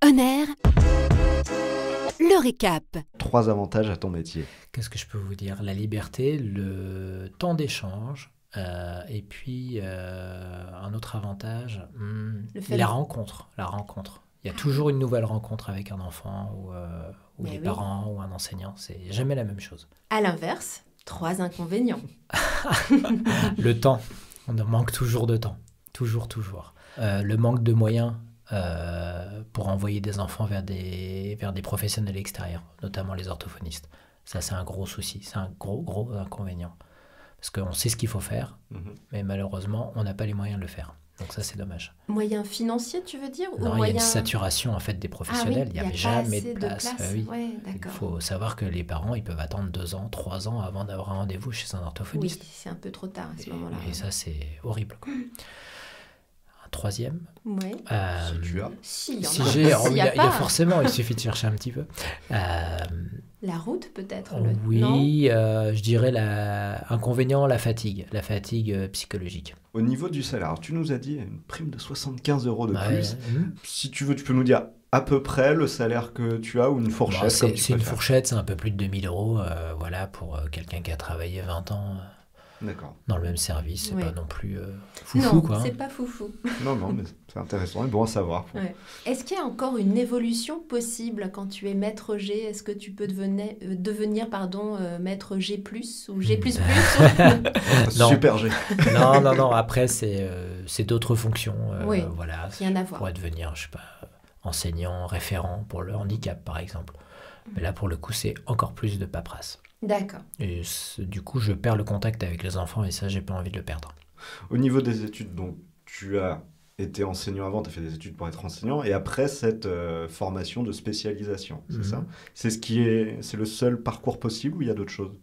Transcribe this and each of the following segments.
Honor, le récap. 3 avantages à ton métier. Qu'est-ce que je peux vous dire? La liberté, le temps d'échange, et puis un autre avantage, la rencontre. Il y a toujours une nouvelle rencontre avec un enfant ou les parents ou un enseignant. C'est jamais la même chose. À l'inverse, 3 inconvénients. Le temps. On manque toujours de temps. Toujours. Le manque de moyens pour envoyer des enfants vers des professionnels extérieurs, notamment les orthophonistes. Ça, c'est un gros souci. C'est un gros inconvénient. Parce qu'on sait ce qu'il faut faire, mais malheureusement, on n'a pas les moyens de le faire. Donc ça, c'est dommage. Moyens financiers, tu veux dire? Non, il y a une saturation en fait des professionnels. Il n'y avait jamais de place. Ouais, il faut savoir que les parents, ils peuvent attendre 2 ans, 3 ans avant d'avoir un rendez-vous chez un orthophoniste. Oui, c'est un peu trop tard à ce moment-là. Et ça, c'est horrible, quoi. Un troisième. Ouais. Si tu as. Si, il y a forcément, il suffit de chercher un petit peu. La route, peut-être. Oui, je dirais l'inconvénient, la fatigue psychologique. Au niveau du salaire, alors, tu nous as dit une prime de 75 € de plus. Si tu veux, tu peux nous dire à peu près le salaire que tu as ou une fourchette. C'est une fourchette, c'est un peu plus de 2000 €, voilà, pour quelqu'un qui a travaillé 20 ans. D'accord. Dans le même service, c'est pas non plus foufou, quoi. Non, c'est pas foufou. Non, mais c'est intéressant et bon à savoir. Ouais. Est-ce qu'il y a encore une évolution possible quand tu es maître G? Est-ce que tu peux devenir maître G+, ou G++? Non. Super G. Non, après, c'est d'autres fonctions. Voilà, rien à voir. Pour devenir, je sais pas, enseignant, référent pour le handicap, par exemple. Mais là, pour le coup, c'est encore plus de paperasse. D'accord. Et du coup, je perds le contact avec les enfants et ça, j'ai pas envie de le perdre. Au niveau des études, donc, tu as été enseignant avant, tu as fait des études pour être enseignant, et après cette formation de spécialisation, c'est ça? C'est le seul parcours possible ou il y a d'autres choses?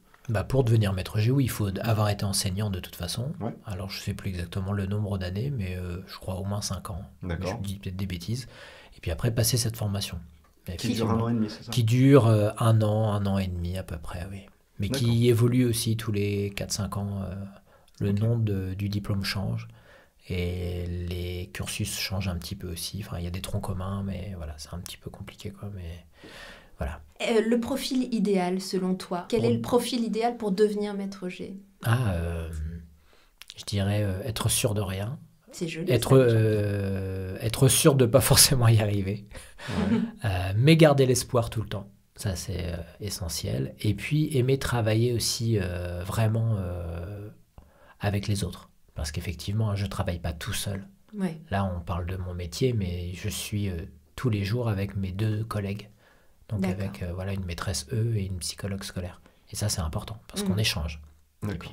Pour devenir maître G, oui, il faut avoir été enseignant de toute façon. Ouais. Alors, je ne sais plus exactement le nombre d'années, mais je crois au moins 5 ans. D'accord. Je dis peut-être des bêtises. Et puis après, passer cette formation. Qui dure 1 an et demi, c'est ça? Qui dure 1 an et demi à peu près, oui. Mais qui évolue aussi tous les 4-5 ans. Le nom du diplôme change et les cursus changent un petit peu aussi. Enfin, il y a des troncs communs, mais voilà, c'est un petit peu compliqué, quoi. Mais voilà. Le profil idéal, selon toi, quel est le profil idéal pour devenir maître G? Je dirais être sûr de rien. C'est joli. Être sûr de ne pas forcément y arriver, mais garder l'espoir tout le temps. Ça, c'est essentiel. Et puis, aimer travailler aussi vraiment avec les autres. Parce qu'effectivement, je ne travaille pas tout seul. Ouais. Là, on parle de mon métier, mais je suis tous les jours avec mes 2 collègues. Donc, avec une maîtresse E et une psychologue scolaire. Et ça, c'est important, parce qu'on échange. Et puis,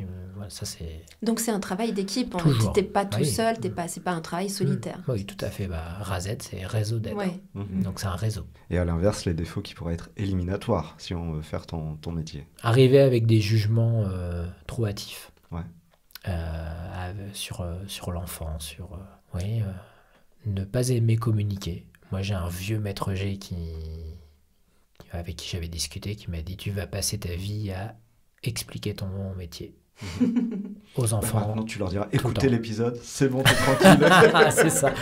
ça, c'est... Donc, c'est un travail d'équipe. Toujours. Tu n'es pas tout seul, c'est pas un travail solitaire. Oui, tout à fait. RASED, c'est réseau d'aide. Ouais. Donc, c'est un réseau. Et à l'inverse, les défauts qui pourraient être éliminatoires si on veut faire ton métier. Arriver avec des jugements trop hâtifs. Ouais. Sur l'enfant, ne pas aimer communiquer. Moi, j'ai un vieux maître G avec qui j'avais discuté, qui m'a dit: tu vas passer ta vie à expliquer ton métier aux enfants. Maintenant, tu leur diras: écoutez l'épisode, c'est bon, t'es tranquille. C'est ça.